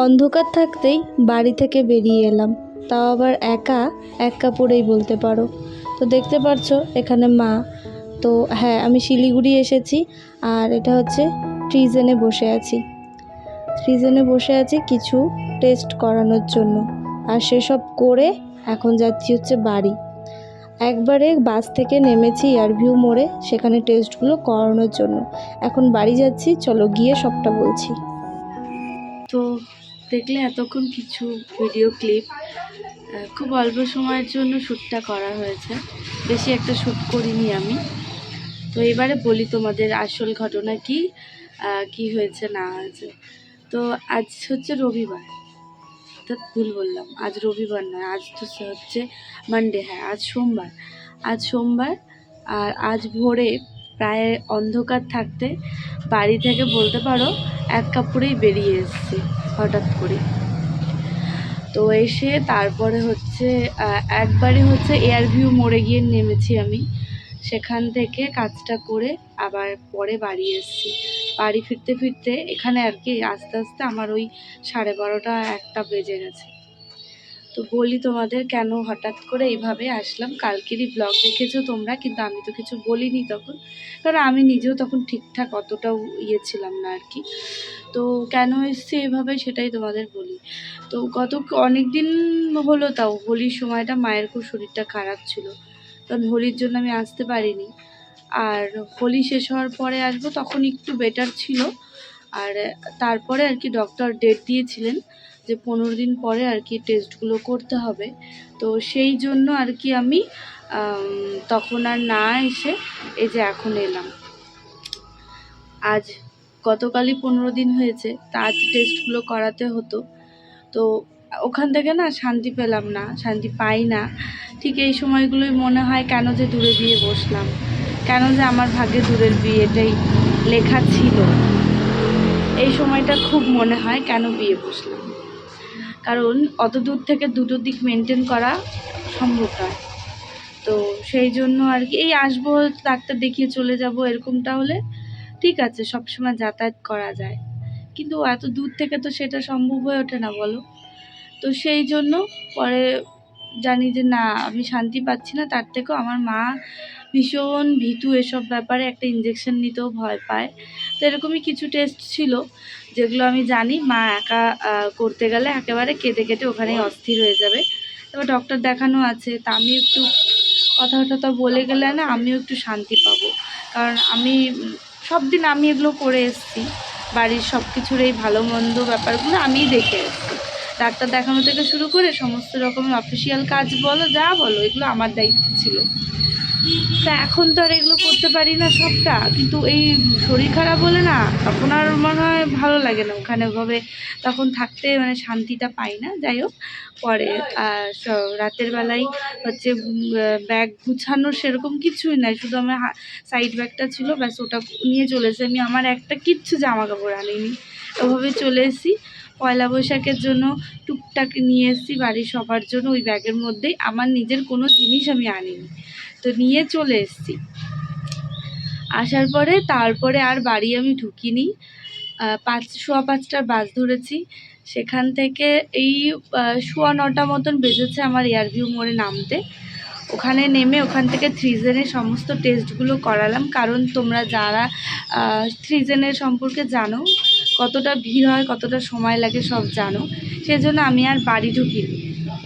অন্ধকার থাকতেই বাড়ি থেকে বেরিয়ে এলাম, তাও আবার একা, এক কাপড়েই বলতে পারো। তো দেখতে পাচ্ছ এখানে মা। তো হ্যাঁ, আমি শিলিগুড়ি এসেছি আর এটা হচ্ছে ট্রিজেনে বসে আছি। ট্রিজেনে বসে আছি কিছু টেস্ট করানোর জন্য, আর সেসব করে এখন যাচ্ছি হচ্ছে বাড়ি। একবারে বাস থেকে নেমেছি এয়ারভিউ মোড়ে, সেখানে টেস্টগুলো করানোর জন্য। এখন বাড়ি যাচ্ছি, চলো গিয়ে সবটা বলছি। তো দেখলে এতক্ষণ কিছু ভিডিও ক্লিপ, খুব অল্প সময়ের জন্য শ্যুটটা করা হয়েছে, বেশি একটা শ্যুট করিনি আমি। তো এবারে বলি তোমাদের আসল ঘটনা কি হয়েছে না হয়েছে। তো আজ হচ্ছে রবিবার, অর্থাৎ ভুল বললাম, আজ রবিবার নয়, আজ তো হচ্ছে মানডে। হ্যাঁ, আজ সোমবার। আর আজ ভোরে প্রায় অন্ধকার থাকতে বাড়ি থেকে বলতে পারো এক কাপড়েই বেরিয়ে এসেছি হঠাৎ করে। তো এসে তারপরে হচ্ছে একবারে হচ্ছে এয়ারভিউ মোড়ে গিয়ে নেমেছি আমি। সেখান থেকে কাজটা করে আবার পরে বাড়ি এসেছি। বাড়ি ফিরতে ফিরতে এখানে আর কি আস্তে আস্তে আমার ওই 12:30 1টা বেজে গেছে। তো বলি তোমাদের কেন হঠাৎ করে এইভাবে আসলাম। কালকেরই ব্লগ দেখেছো তোমরা, কিন্তু আমি তো কিছু বলিনি তখন, কারণ আমি নিজেও তখন ঠিকঠাক অতটাও ছিলাম না আর কি। তো কেন এসছি এভাবে সেটাই তোমাদের বলি। তো অনেক দিন হলো, তাও হোলির সময়টা মায়ের খুব শরীরটা খারাপ ছিল, কারণ হোলির জন্য আমি আসতে পারিনি। আর হোলি শেষ হওয়ার পরে আসবো, তখন একটু বেটার ছিল। আর তারপরে আর কি ডক্টর ডেট দিয়েছিলেন যে 15 দিন পরে আর কি টেস্টগুলো করতে হবে। তো সেই জন্য আর কি আমি তখন আর না এসে এই যে এখন এলাম। আজ গতকালই 15 দিন হয়েছে, তা আজ টেস্টগুলো করাতে হতো। তো ওখান থেকে না শান্তি পেলাম না, শান্তি পাই না। ঠিক এই সময়গুলোই মনে হয় কেন যে দূরে বিয়ে বসলাম, কেন যে আমার ভাগ্যে দূরের বিয়েটাই লেখা ছিল। এই সময়টা খুব মনে হয় কেন বিয়ে বসলাম, কারণ অত দূর থেকে দুটো দিক মেনটেন করা সম্ভব নয়। তো সেই জন্য আর কি এই আসবো, ডাক্তার দেখিয়ে চলে যাব, এরকমটা হলে ঠিক আছে, সবসময় যাতায়াত করা যায়, কিন্তু এত দূর থেকে তো সেটা সম্ভব হয়ে ওঠে না, বলো। তো সেই জন্য পরে জানি যে না, আমি শান্তি পাচ্ছি না। তার থেকেও আমার মা ভীষণ ভীতু এসব ব্যাপারে, একটা ইঞ্জেকশন নিতেও ভয় পায়। তো এরকমই কিছু টেস্ট ছিল যেগুলো আমি জানি মা একা করতে গেলে একেবারে কেটে কেটে ওখানেই অস্থির হয়ে যাবে। তবে ডক্টর দেখানো আছে, তা আমি একটু কথা টথা বলে গেলে না আমিও একটু শান্তি পাবো, কারণ আমি সব দিন আমি এগুলো করে এসেছি। বাড়ির সব কিছুর এই ভালো মন্দ ব্যাপারগুলো আমিই দেখে এসেছি। ডাক্তার দেখানো থেকে শুরু করে সমস্ত রকমের অফিসিয়াল কাজ বলো, যা বলো, এগুলো আমার দায়িত্ব ছিল। তা এখন তো আর এগুলো করতে পারি না সবটা, কিন্তু এই শরীর খারাপ বলে না, তখন আর মনে হয় ভালো লাগে না ওখানে ওভাবে তখন থাকতে, মানে শান্তিটা পাই না। যাই হোক, পরে রাতের বেলায় হচ্ছে ব্যাগ গুছানোর সেরকম কিছুই নাই, শুধু আমার সাইড ব্যাগটা ছিল, ব্যাস ওটা নিয়ে চলেছি আমি। আমার একটা কিচ্ছু জামা কাপড় আনিনি, ওভাবে চলে এসেছি। পয়লা বৈশাখের জন্য টুকটাক নিয়ে এসেছি বাড়ির সবার জন্য ওই ব্যাগের মধ্যেই, আমার নিজের কোনো জিনিস আমি আনিনি। তো নিয়ে চলে এসেছি। আসার পরে তারপরে আর বাড়ি আমি ঢুকিনি। 5:15টার বাস ধরেছি। সেখান থেকে এই 9:15 মতন বেজেছে আমার এয়ারভিউ মোড়ে নামতে। ওখানে নেমে ওখান থেকে থ্রিজেনের সমস্ত টেস্টগুলো করালাম, কারণ তোমরা যারা থ্রিজেনের সম্পর্কে জানো, কতটা ভিড় হয়, কতটা সময় লাগে সব জানো। সেজন্য আমি আর বাড়ি ঢুকিনি,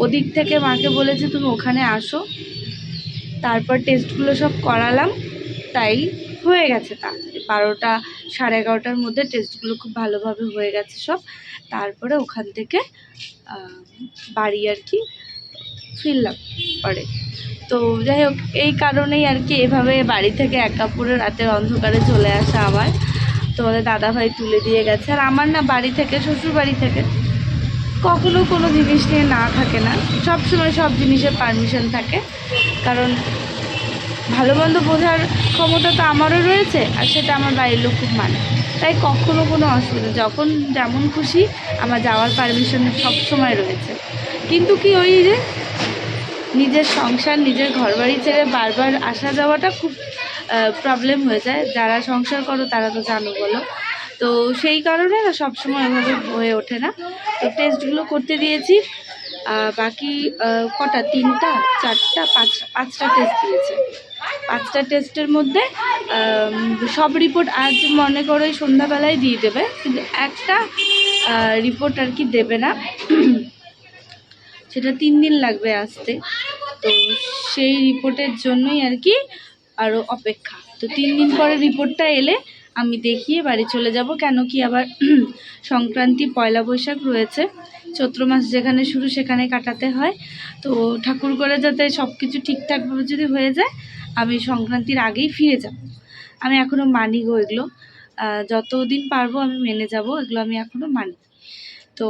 ওদিক থেকে মাকে বলেছি তুমি ওখানে আসো, তারপর টেস্টগুলো সব করালাম। তাই হয়ে গেছে, তাড়াতাড়ি 12টা 11:30টার মধ্যে টেস্টগুলো খুব ভালোভাবে হয়ে গেছে সব। তারপরে ওখান থেকে বাড়ি আর কি ফিরলাম পরে। তো যাই হোক, এই কারণেই আর কি এভাবে বাড়ি থেকে একা পুরো রাতের অন্ধকারে চলে আসা আমার। তোমাদের দাদাভাই তুলে দিয়ে গেছে। আর আমার না বাড়ি থেকে, শ্বশুর বাড়ি থেকে কখনো কোনো জিনিস নিয়ে না থাকে না, সব সময় সব জিনিসের পারমিশন থাকে, কারণ ভালো মন্দ বোঝার ক্ষমতা তো আমারও রয়েছে, আর সেটা আমার বাড়ির লোক খুব মানে। তাই কখনো কোনো অসুবিধা, যখন যেমন খুশি আমার যাওয়ার পারমিশন সব সময় রয়েছে। কিন্তু কি ওই যে নিজের সংসার, নিজের ঘরবাড়ি ছেড়ে বারবার আসা যাওয়াটা খুব প্রবলেম হয়ে যায়। যারা সংসার করো তারা তো জানো, বলো। তো সেই কারণে না সবসময় ওভাবে হয়ে ওঠে না। তো টেস্টগুলো করতে দিয়েছি। বাকি কটা 3টা 4টা 5টা টেস্ট দিয়েছে। 5টা টেস্টের মধ্যে সব রিপোর্ট আজ মনে করে সন্ধ্যাবেলায় দিয়ে দেবে, কিন্তু একটা রিপোর্ট আর কি দেবে না, সেটা 3 দিন লাগবে আসতে। তো সেই রিপোর্টের জন্যই আর কি আরও অপেক্ষা। তো 3 দিন পরে রিপোর্টটা এলে আমি দেখিয়ে বাড়ি চলে যাব। কেন কি আবার সংক্রান্তি, পয়লা বৈশাখ রয়েছে, চৈত্র মাস যেখানে শুরু সেখানে কাটাতে হয়। তো ঠাকুর করে যাতে সব কিছু ঠিকঠাকভাবে যদি হয়ে যায়, আমি সংক্রান্তির আগেই ফিরে যাব। আমি এখনও মানি গো এগুলো, যতদিন পারবো আমি মেনে যাব, এগুলো আমি এখনও মানি। তো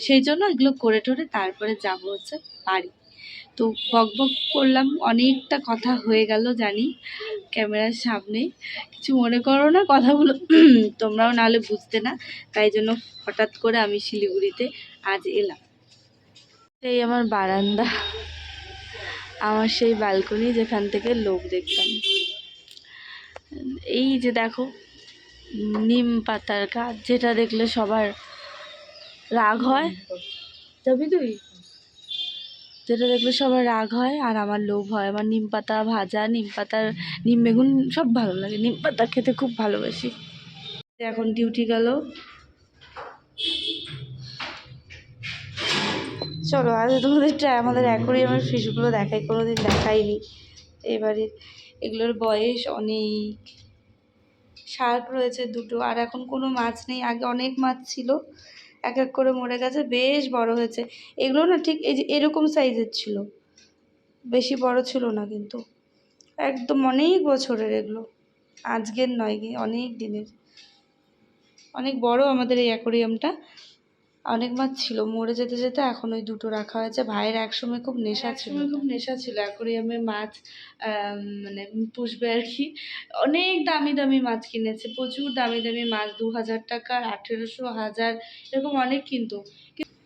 সেই জন্য এগুলো করে টোরে তারপরে যাব হচ্ছে বাড়ি। তো বকবক করলাম, অনেকটা কথা হয়ে গেল জানি ক্যামেরার সামনে, কিছু মনে করো না কথাগুলো তোমরাও নাহলে বুঝতে না, তাই জন্য হঠাৎ করে আমি শিলিগুড়িতে আজ এলাম। এই আমার বারান্দা, আমার সেই ব্যালকনি যেখান থেকে লোক দেখতাম। এই যে দেখো নিম পাতার গাছ, যেটা দেখলে সবার রাগ হয়, যাবি তুই? যেটা দেখলে সবার রাগ হয় আর আমার লোভ হয়। আমার নিম পাতা ভাজা, নিম পাতার নিম বেগুন সব ভালো লাগে, নিম পাতা খেতে খুব ভালোবাসি। এখন ডিউটি গেল। চলো আজ তোমাদের আমাদের অ্যাকোরিয়ামের ফিশগুলো দেখাই, কোনোদিন দেখাইনি। এবারে এগুলোর বয়স অনেক, শার্ক রয়েছে 2টো, আর এখন কোনো মাছ নেই। আগে অনেক মাছ ছিল, এক এক করে মরে গেছে, বেশ বড় হয়েছে। এগুলো না ঠিক এই যে এরকম সাইজের ছিল, বেশি বড় ছিল না, কিন্তু একদম অনেক বছরের এগুলো, আজকের নয়, অনেক দিনের। অনেক বড় আমাদের এই অ্যাকোরিয়ামটা, অনেক মাছ ছিল, মরে যেতে যেতে এখন ওই 2টো রাখা হয়েছে। ভাইয়ের একসময় খুব নেশা ছিল অ্যাকোরিয়ামে মাছ মানে পুষবে আর কি। অনেক দামি দামি মাছ কিনেছে, প্রচুর দামি দামি মাছ, 2000 টাকার, 1800, 1000 এরকম অনেক। কিন্তু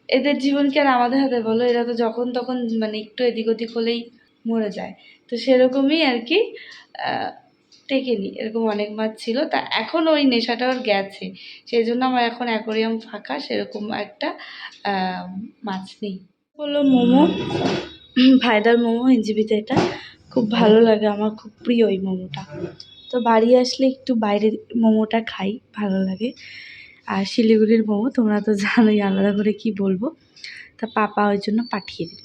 এদের জীবন কি আর আমাদের হাতে বলো? এরা তো যখন তখন মানে একটু এদিক ওদিক হলেই মরে যায়। তো সেরকমই আর কি টেকেনি, এরকম অনেক মাছ ছিল। তা এখন ওই নেশাটা ওর গেছে, সেই জন্য আমার এখন অ্যাকোরিয়াম ফাঁকা, সেরকম একটা মাছ নেই। বললো মোমো, ভাইদার মোমো এনজিবিতে, এটা খুব ভালো লাগে, আমার খুব প্রিয় এই মোমোটা। তো বাড়ি আসলে একটু বাইরের মোমোটা খাই, ভালো লাগে। আর শিলিগুড়ির মোমো তোমরা তো জানোই, আলাদা করে কি বলবো। তা পাপা ওই জন্য পাঠিয়ে দিল।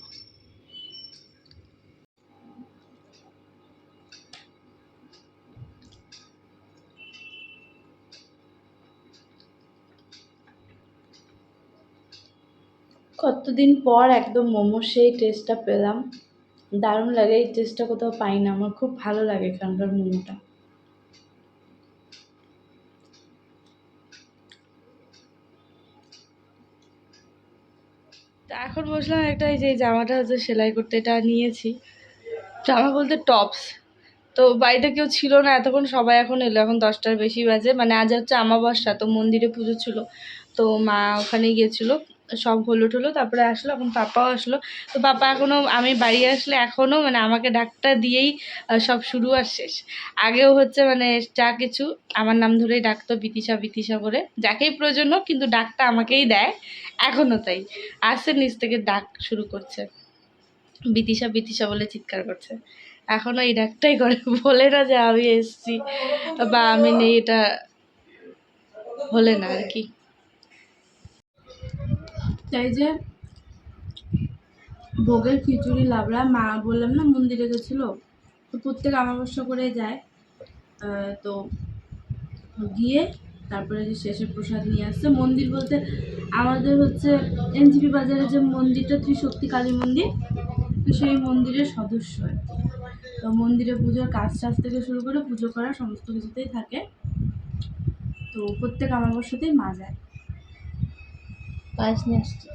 কতদিন পর একদম মোমোর সেই টেস্টটা পেলাম, দারুণ লাগে। এই টেস্টটা কোথাও পাই না, আমার খুব ভালো লাগে এখানকার মোমোটা। তা এখন বসলাম একটা, এই যে জামাটা হচ্ছে সেলাই করতে, এটা নিয়েছি। জামা বলতে টপস। তো বাড়িতে কেউ ছিল না এতক্ষণ, সবাই এখন এলো, এখন 10টার বেশি বাজে। মানে আজ হচ্ছে আমাবস্যা, তো মন্দিরে পুজো ছিল, তো মা ওখানে গিয়েছিলো, সব হলো টলো, তারপরে আসলো। এখন পাপাও আসলো। তো পাপা এখনও, আমি বাড়ি আসলে এখনও মানে আমাকে ডাকটা দিয়েই সব শুরু আর শেষ। আগেও হচ্ছে মানে যা কিছু আমার নাম ধরেই ডাকতো, বিতিশা বিতিশা করে, যাকেই প্রয়োজন হোক, কিন্তু ডাকটা আমাকেই দেয় এখনও। তাই আসছে নিচ থেকে ডাক শুরু করছে, বিতিশা বিতিশা বলে চিৎকার করছে। এখনও এই ডাকটাই করে, বলে না যে আমি এসছি বা আমি নেই, এটা বলে না আর কি। তাই যে ভোগের খিচুড়ি লাবড়া, মা বললাম না মন্দিরে গেছিলো, তো প্রত্যেক অমাবস্যা করে যায়। তো গিয়ে তারপরে যে শেষে প্রসাদ নিয়ে আসছে। মন্দির বলতে আমাদের হচ্ছে এনজিপি বাজারে যে মন্দিরটা, ত্রিশক্তি কালী মন্দির, তো সেই মন্দিরের সদস্য আর কি। তো মন্দিরে পুজোর কাজ টাজ থেকে শুরু করে পুজো করা সমস্ত কিছুতেই থাকে। তো প্রত্যেক অমাবস্যাতেই মা যায়। পায়েস নিয়ে আসছি,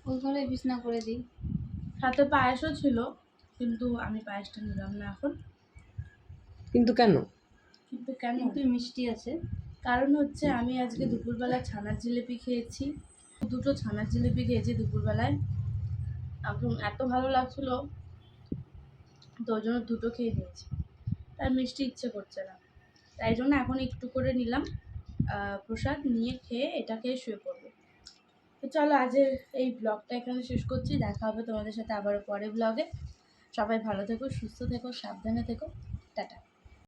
ওই ঘরে বিছনা করে দিই। সাথে পায়েসও ছিল, কিন্তু আমি পায়েসটা নিলাম না এখন। কিন্তু কেন? কিন্তু কেন? কিন্তু মিষ্টি আছে। কারণ হচ্ছে আমি আজকে দুপুরবেলা ছানার জিলিপি খেয়েছি, 2টো ছানার জিলিপি খেয়েছি দুপুরবেলায়। এখন এত ভালো লাগছিলো, তো ওই জন্য 2টো খেয়ে নিয়েছি, তার মিষ্টি ইচ্ছে করছে না। তাই জন্য এখন একটু করে নিলাম প্রসাদ, নিয়ে খেয়ে এটাকে শুয়ে পড়বো। তো চলো আজের এই ব্লগটা এখানে শেষ করছি। দেখা হবে তোমাদের সাথে আবারও পরে ব্লগে। সবাই ভালো থেকো, সুস্থ থেকো, সাবধানে থেকো। টাটা।